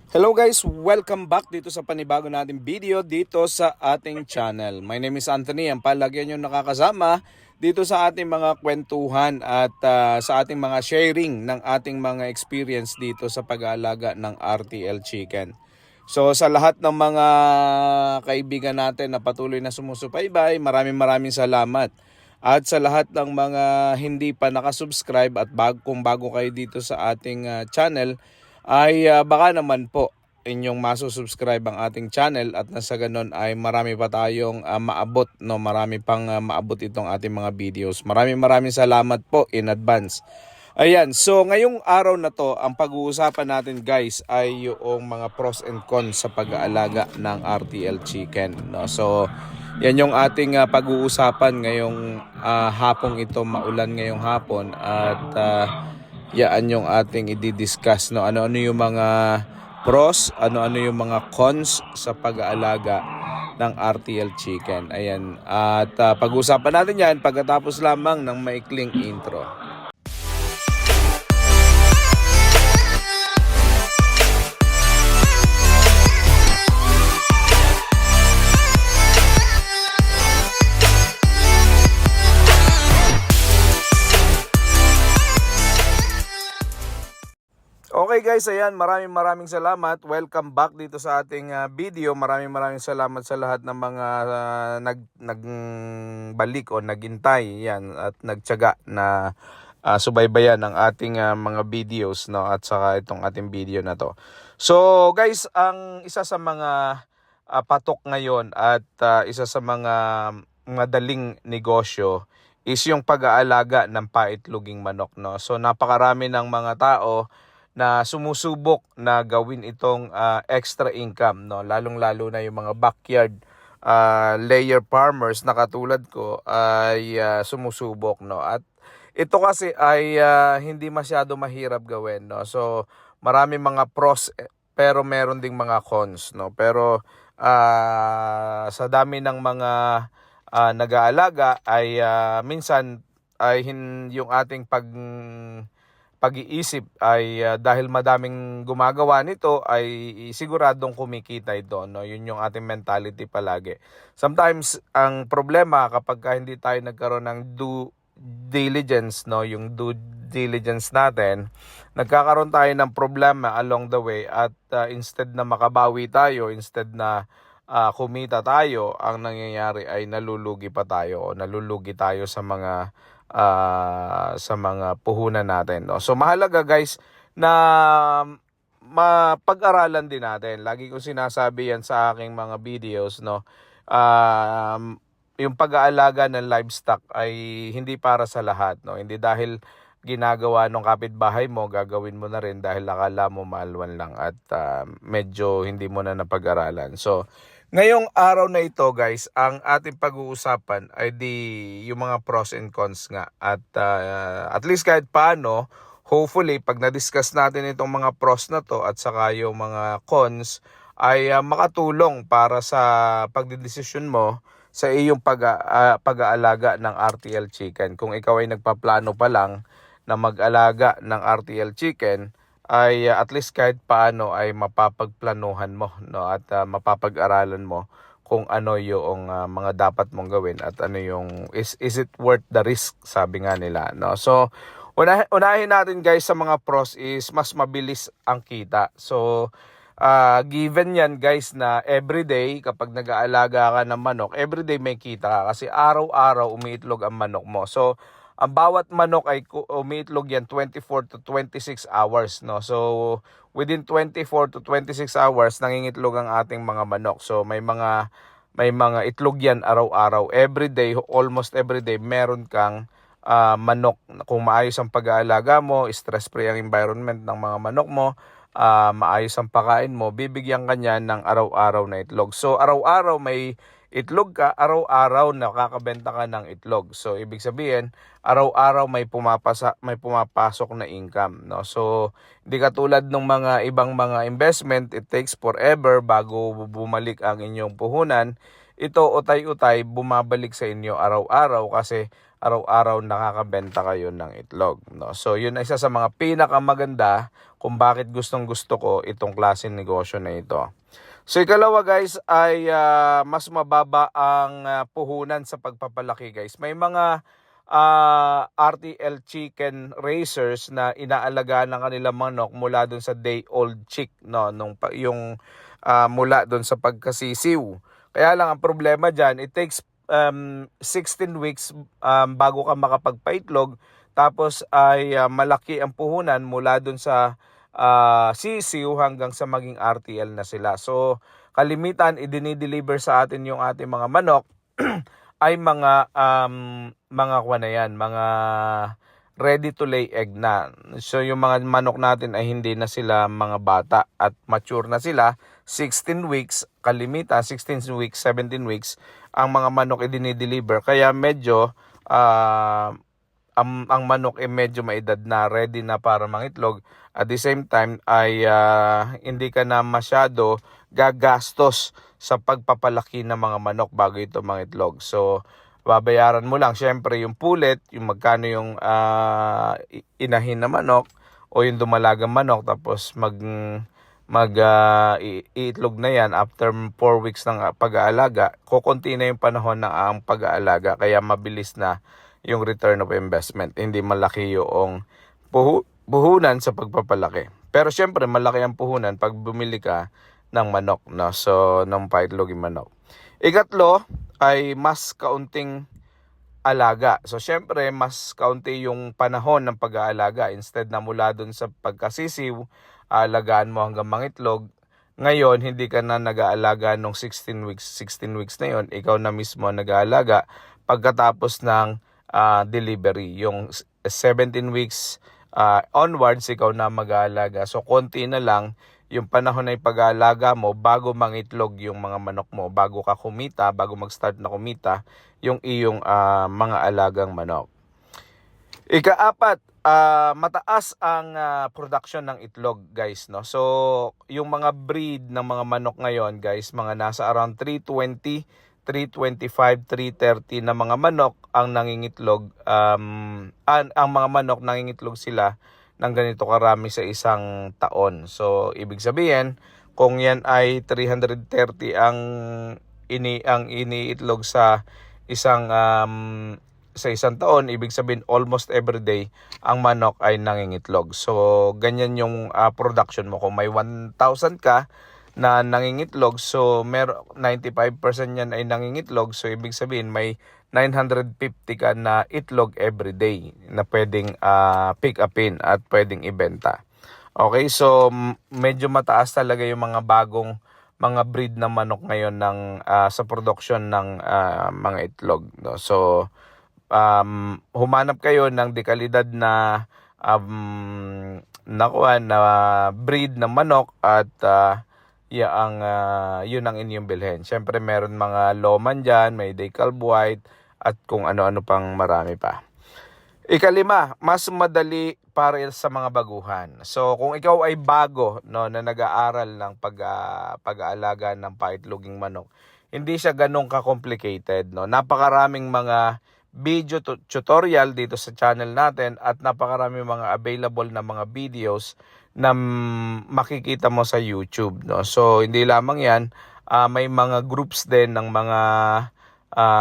Hello guys, welcome back dito sa panibago nating video dito sa ating channel. My name is Anthony, ang palagyan nyo nakakasama dito sa ating mga kwentuhan at sa ating mga sharing ng ating mga experience dito sa pag-aalaga ng RTL Chicken. So sa lahat ng mga kaibigan natin na patuloy na sumusubaybay, maraming salamat. At sa lahat ng mga hindi pa nakasubscribe at kung bago kayo dito sa ating channel, ay baka naman po inyong masusubscribe ang ating channel at nasa ganun ay marami pa tayong maabot, no? Marami pang maabot itong ating mga videos. Maraming salamat po in advance. Ayan, so ngayong araw na to, ang pag-uusapan natin guys ay yung mga pros and cons sa pag-aalaga ng RTL Chicken, no? So yan yung ating pag-uusapan ngayong hapong ito, maulan ngayong hapon at yan yung ating i-discuss, no? Ano-ano yung mga pros, ano-ano yung mga cons sa pag-aalaga ng RTL Chicken. Ayan, at pag-uusapan natin yan pagkatapos lamang ng maikling intro. Okay guys, ayan, maraming salamat. Welcome back dito sa ating video. Maraming salamat sa lahat ng mga nagbalik o nagintay yan at nagtiyaga na subaybayan ng ating mga videos, no, at saka itong ating video na to. So guys, ang isa sa mga patok ngayon at isa sa mga madaling negosyo is yung pag-aalaga ng paitloging manok, no. So napakarami ng mga tao na sumusubok na gawin itong extra income, no, lalong-lalo na yung mga backyard layer farmers na katulad ko ay sumusubok, no. At ito kasi ay hindi masyado mahirap gawin, no. So marami mga pros pero meron ding mga cons, no. Pero sa dami ng mga nag-aalaga ay minsan ay yung ating pag-iisip ay dahil madaming gumagawa nito ay siguradong kumikita ito, no. Yun yung ating mentality palagi. Sometimes ang problema kapag hindi tayo nagkaroon ng due diligence, no, yung due diligence natin, nagkakaroon tayo ng problema along the way at instead na makabawi tayo, instead na kumita tayo, ang nangyayari ay nalulugi pa tayo o nalulugi tayo sa mga puhunan natin, no? So mahalaga guys na mapag-aralan din natin. Lagi kong sinasabi yan sa aking mga videos, no. Yung pag-aalaga ng livestock ay hindi para sa lahat, no. Hindi dahil ginagawa ng kapitbahay mo, gagawin mo na rin dahil akala mo maalwan lang at medyo hindi mo na napag-aralan. So ngayong araw na ito guys, ang ating pag-uusapan ay yung mga pros and cons nga. At least kahit paano, hopefully pag na-discuss natin itong mga pros na to at saka yung mga cons ay makatulong para sa pagdedesisyon mo sa iyong pag-aalaga ng RTL Chicken. Kung ikaw ay nagpaplano pa lang na mag-alaga ng RTL Chicken, ay at least kahit paano ay mapapagplanuhan mo, no, at mapapag-aralan mo kung ano yung mga dapat mong gawin at ano yung is it worth the risk, sabi nga nila, no. So unahin natin guys sa mga pros is mas mabilis ang kita. So given yan guys na everyday kapag nag-aalaga ka ng manok, everyday may kita ka kasi araw-araw umiitlog ang manok mo. So ang bawat manok ay umiitlog yan 24 to 26 hours, no. So within 24 to 26 hours nangingitlog ang ating mga manok. So may mga itlog yan araw-araw. Everyday, almost everyday meron kang manok. Kung maayos ang pag-aalaga mo, stress-free ang environment ng mga manok mo, maayos ang pakain mo, bibigyan ka niya ng araw-araw na itlog. So araw-araw may itlog ka, araw-araw nakakabenta ka ng itlog. So ibig sabihin, araw-araw may pumapasok na income, no. So hindi katulad ng mga ibang mga investment, it takes forever bago bumalik ang inyong puhunan. Ito utay-utay bumabalik sa inyo araw-araw kasi araw-araw nakakabenta kayo ng itlog, no? So yun ay isa sa mga pinakamaganda kung bakit gustong-gusto ko itong klaseng negosyo na ito. So ikalawa guys ay mas mababa ang puhunan sa pagpapalaki guys. May mga RTL chicken raisers na inaalagaan ng kanilang manok mula dun sa day old chick, no, yung mula dun sa pagkasisiw. Kaya lang ang problema dyan, it takes 16 weeks bago ka makapagpaitlog, tapos ay malaki ang puhunan mula dun sa sisiw hanggang sa maging RTL na sila. So kalimitan idinideliver sa atin yung ating mga manok ay mga mga ready to lay egg na. So yung mga manok natin ay hindi na sila mga bata at mature na sila. 16 weeks, kalimitan 16 weeks, 17 weeks ang mga manok idinideliver. Kaya medyo ang manok ay medyo maedad na, ready na para mangitlog. At the same time ay hindi ka na masyado gagastos sa pagpapalaki ng mga manok bago ito mangitlog. So babayaran mo lang syempre yung pulet, yung magkano yung inahin na manok o yung dumalagang manok, tapos iitlog na yan after 4 weeks ng pag-aalaga. Kukunti na yung panahon ng ang pag-aalaga, kaya mabilis na yung return of investment. Hindi malaki yung puhunan sa pagpapalaki. Pero syempre malaki ang puhunan pag bumili ka ng manok, no? So ng paitloging manok. Ikatlo ay mas kaunting alaga. So syempre mas kaunti yung panahon ng pag-aalaga. Instead na mula dun sa pagkasisiw, alagaan mo hanggang mangitlog. Ngayon, hindi ka na nag-aalaga nung 16 weeks. 16 weeks na yon, ikaw na mismo nag-aalaga pagkatapos ng delivery. Yung 17 weeks onwards, ikaw na mag-aalaga. So konti na lang yung panahon na pag-aalaga mo bago mangitlog yung mga manok mo, bago ka kumita, bago mag-start na kumita yung iyong mga alagang manok. Ikaapat, mataas ang production ng itlog guys, no? So yung mga breed ng mga manok ngayon guys, mga nasa around 320, 325, 330 na mga manok ang nangingitlog. Ang mga manok nangingitlog sila ng ganito karami sa isang taon. So ibig sabihin, kung yan ay 330 ang iniitlog sa isang taon, ibig sabihin almost every day ang manok ay nangingitlog. So ganyan yung production mo. Kung may 1,000 ka na nangingitlog, so 95% yan ay nangingitlog. So ibig sabihin may 950 ka na itlog every day na pwedeng pick upin at pwedeng ibenta. Okay, so medyo mataas talaga yung mga bagong mga breed na manok ngayon ng sa production ng mga itlog, no? So humanap kayo ng dekalidad na breed ng manok at yun ang inyong bilhin. Siyempre meron mga Loman dyan, may Decal White at kung ano-ano pang marami pa. Ikalima, mas madali para sa mga baguhan. So kung ikaw ay bago, no, na nag-aaral ng pag-aalaga ng paitloging manok, hindi siya ganun ka-complicated, no? Napakaraming mga video tutorial dito sa channel natin at napakaraming mga available na mga videos na makikita mo sa YouTube, no? So hindi lamang 'yan, may mga groups din ng mga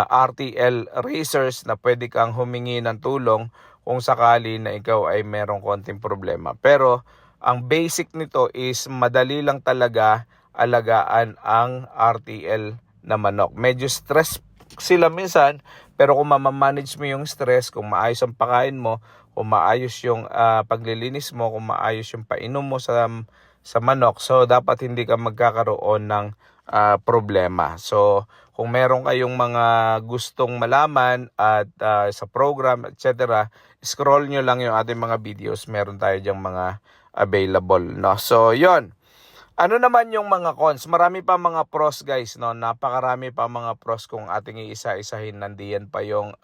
RTL racers na pwede kang humingi ng tulong kung sakali na ikaw ay merong konting problema. Pero ang basic nito is madali lang talaga alagaan ang RTL na manok. Medyo stress sila minsan, pero kung mamamanage mo yung stress, kung maayos ang pakain mo, kung maayos yung paglilinis mo, kung maayos yung painom mo sa manok, so dapat hindi ka magkakaroon ng problema. So kung meron kayong mga gustong malaman at sa program, etc., scroll nyo lang yung ating mga videos. Meron tayo dyang mga available, no? So yon. Ano naman yung mga cons? Marami pa mga pros guys, no? Napakarami pa mga pros kung ating iisa-isahin. Nandiyan pa yung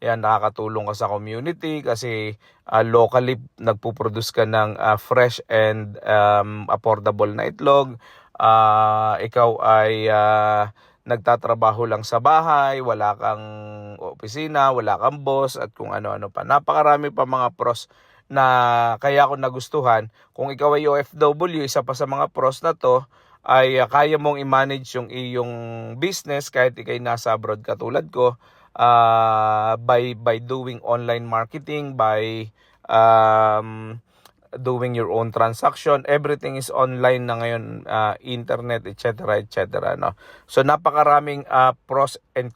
nakakatulong ka sa community kasi locally nagpo-produce ka ng fresh and affordable na itlog. Ikaw ay nagtatrabaho lang sa bahay, wala kang opisina, wala kang boss at kung ano-ano pa. Napakarami pa mga pros na kaya ako nagustuhan. Kung ikaw ay OFW, isa pa sa mga pros na to ay kaya mong i-manage yung iyong business kahit ikay nasa abroad katulad ko, by doing online marketing, by doing your own transaction. Everything is online na ngayon, internet, etc., etc., no? So napakaraming pros and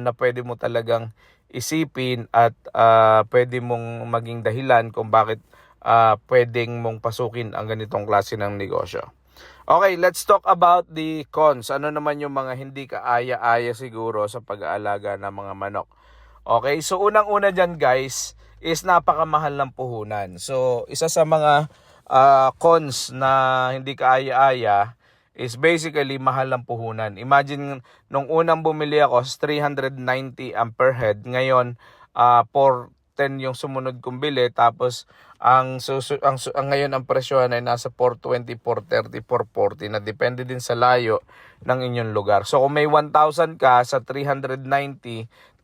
na pwede mo talagang isipin at pwede mong maging dahilan kung bakit pwedeng mong pasukin ang ganitong klase ng negosyo. Okay, let's talk about the cons. Ano naman yung mga hindi kaaya-aya siguro sa pag-aalaga ng mga manok? Okay, so unang-una dyan guys is napakamahal ng puhunan. So isa sa mga cons na hindi kaaya-aya is basically mahal ng puhunan. Imagine nung unang bumili ako 390 ang per head. Ngayon 410 yung sumunod kong bili, tapos ang ngayon ang presyohan ay nasa 420, 430, 440 na depende din sa layo ng inyong lugar. So kung may 1,000 ka sa 390,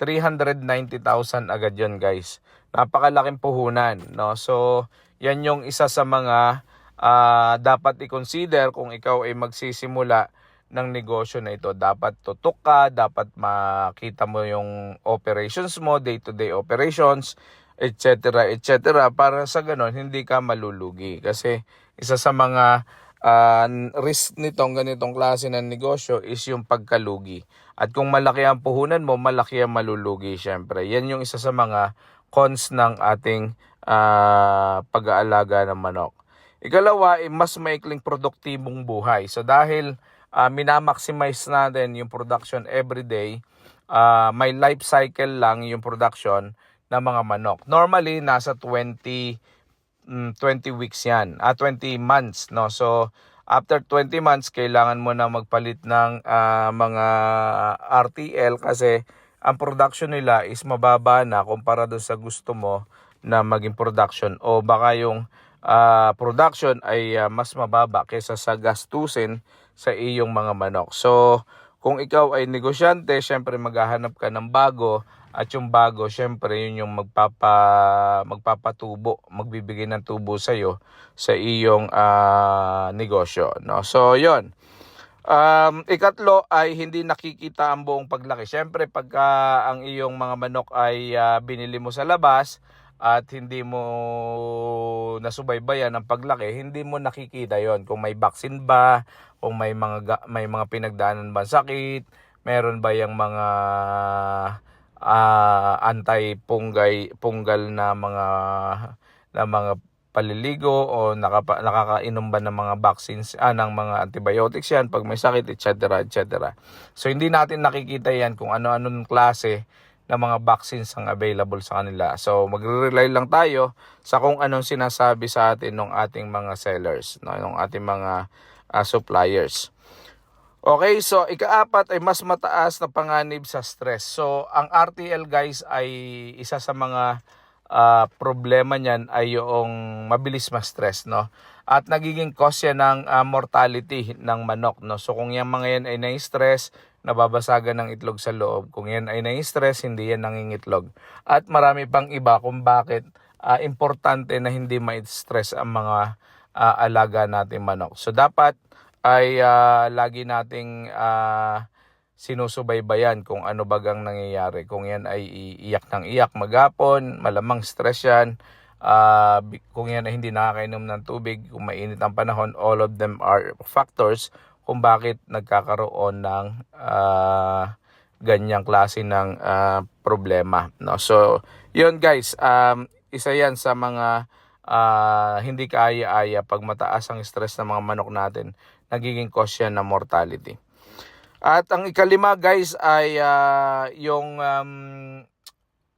390,000 agad yun guys. Napakalaking puhunan, no? So yan yung isa sa mga dapat i-consider kung ikaw ay magsisimula ng negosyo na ito. Dapat tutok ka, dapat makita mo yung operations mo, day-to-day operations, etc., etc., para sa ganon hindi ka malulugi. Kasi isa sa mga risk nitong ganitong klase ng negosyo is yung pagkalugi. At kung malaki ang puhunan mo, malaki ang malulugi syempre. Yan yung isa sa mga cons ng ating pag-aalaga ng manok. Ikalawa, mas maikling produktibong buhay. So dahil minamaximize natin yung production everyday, may life cycle lang yung production ng mga manok. Normally, nasa 20 weeks yan, 20 months, no? So, after 20 months, kailangan mo na magpalit ng mga RTL kasi ang production nila is mababa na kumpara doon sa gusto mo na maging production, o baka yung production ay mas mababa kaysa sa gastusin sa iyong mga manok. So, kung ikaw ay negosyante, syempre maghahanap ka ng bago. At yung bago, syempre, yun yung magpapatubo, magbibigay ng tubo sa'yo sa iyong negosyo, no? So, yun. Ikatlo ay hindi nakikita ang buong paglaki. Syempre, pagka ang iyong mga manok ay binili mo sa labas at hindi mo nasubaybayan ang paglaki, hindi mo nakikita yon. Kung may vaccine ba, kung may mga pinagdaanan ba sakit, meron ba yung mga punggal na mga paliligo, o nakakainom ba ng mga vaccines, ng mga antibiotics yan pag may sakit, etc., etc. So hindi natin nakikita yan kung ano-anong klase ng mga vaccines ang available sa kanila. So magre-rely lang tayo sa kung anong sinasabi sa atin ng ating mga sellers, no, ng ating mga suppliers. Okay, so ikaapat ay mas mataas na panganib sa stress. So ang RTL guys ay isa sa mga problema niyan ay yung mabilis ma-stress, no? At nagiging cause yan ng mortality ng manok, no? So kung yung mga yan ay na-stress, nababasagan ng itlog sa loob. Kung yan ay na-stress, hindi yan nangingitlog. At marami pang iba kung bakit importante na hindi ma-stress ang mga alaga natin manok. So dapat ay lagi nating sinusubaybayan kung ano bagang nangyayari. Kung yan ay iyak ng iyak maghapon, malamang stress yan. Kung yan ay hindi nakakainom ng tubig, kung mainit ang panahon, all of them are factors kung bakit nagkakaroon ng ganyang klase ng problema, no? So, yun guys, isa yan sa mga hindi kaaya-aya pag mataas ang stress ng mga manok natin, nagiging cause yan ng mortality. At ang ikalima guys ay yung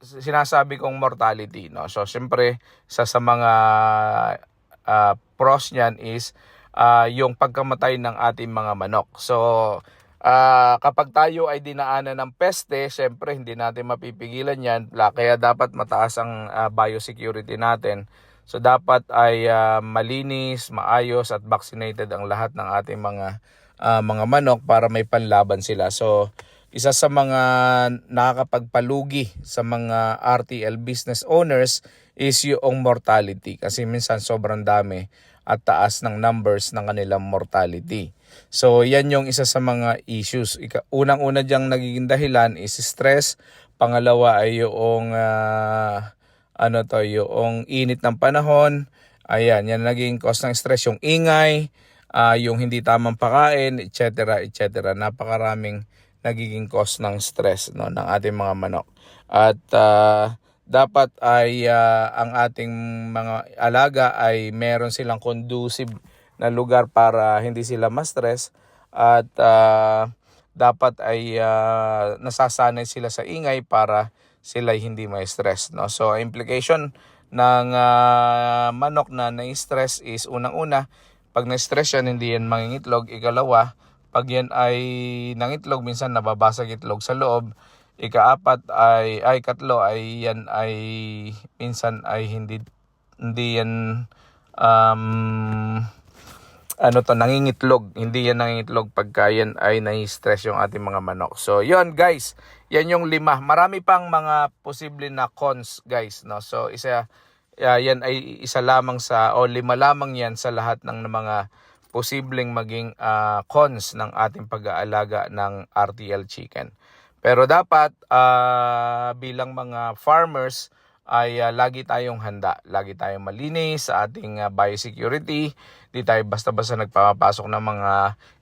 sinasabi kong mortality, no? So syempre sa mga pros niyan is yung pagkamatay ng ating mga manok. So kapag tayo ay dinaanan ng peste, syempre hindi natin mapipigilan yan, kaya dapat mataas ang biosecurity natin. So dapat ay malinis, maayos at vaccinated ang lahat ng ating mga mga manok para may panlaban sila. So isa sa mga nakakapagpalugi sa mga RTL business owners is yung mortality, kasi minsan sobrang dami at taas ng numbers ng kanilang mortality. So yan yung isa sa mga issues. Unang-una diyang nagiging dahilan is stress. Pangalawa ay yung yung init ng panahon. Ayan, yan naging cause ng stress, yung ingay, yung hindi tamang pagkain, etc. etc. Napakaraming nagiging cause ng stress, no, ng ating mga manok. At dapat ay ang ating mga alaga ay meron silang conducive na lugar para hindi sila ma-stress, at dapat ay nasasanay sila sa ingay para sila hindi ma-stress, no. So implication ng manok na na-stress is, unang-una, pag na-stress yan, hindi yan mangingitlog. Ikalawa, pag yan ay nangitlog, minsan nababasag itlog sa loob. Ikatlo ay yan ay minsan ay hindi yan nangingitlog. Hindi yan nangingitlog pagka yan ay nai-stress yung ating mga manok. So yon guys, yan yung 5. Marami pang mga posible na cons, guys, no. So yan ay isa lamang o 5 lamang yan sa lahat ng mga posibleng maging cons ng ating pag-aalaga ng RTL chicken. Pero dapat bilang mga farmers ay lagi tayong handa. Lagi tayong malinis sa ating biosecurity. Hindi tayo basta-basta nagpapasok ng mga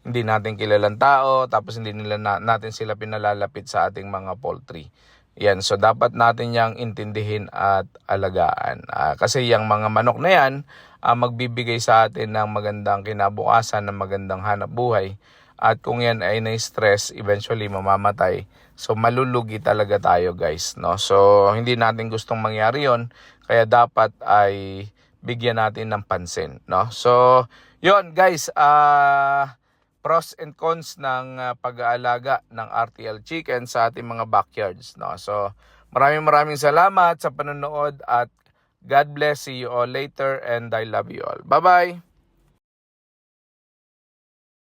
hindi natin kilalang tao, tapos hindi natin sila pinalalapit sa ating mga poultry. Yan, so dapat natin yang intindihin at alagaan. Kasi yung mga manok na yan, magbibigay sa atin ng magandang kinabukasan, ng magandang hanap buhay. At kung yan ay na-stress, eventually mamamatay. So malulugi talaga tayo, guys, no? So hindi natin gustong mangyari yon, kaya dapat ay bigyan natin ng pansin, no? So yon guys, pros and cons ng pag-aalaga ng RTL chicken sa ating mga backyards, no? So maraming salamat sa panonood, at God bless. See you all later, and I love you all. Bye-bye!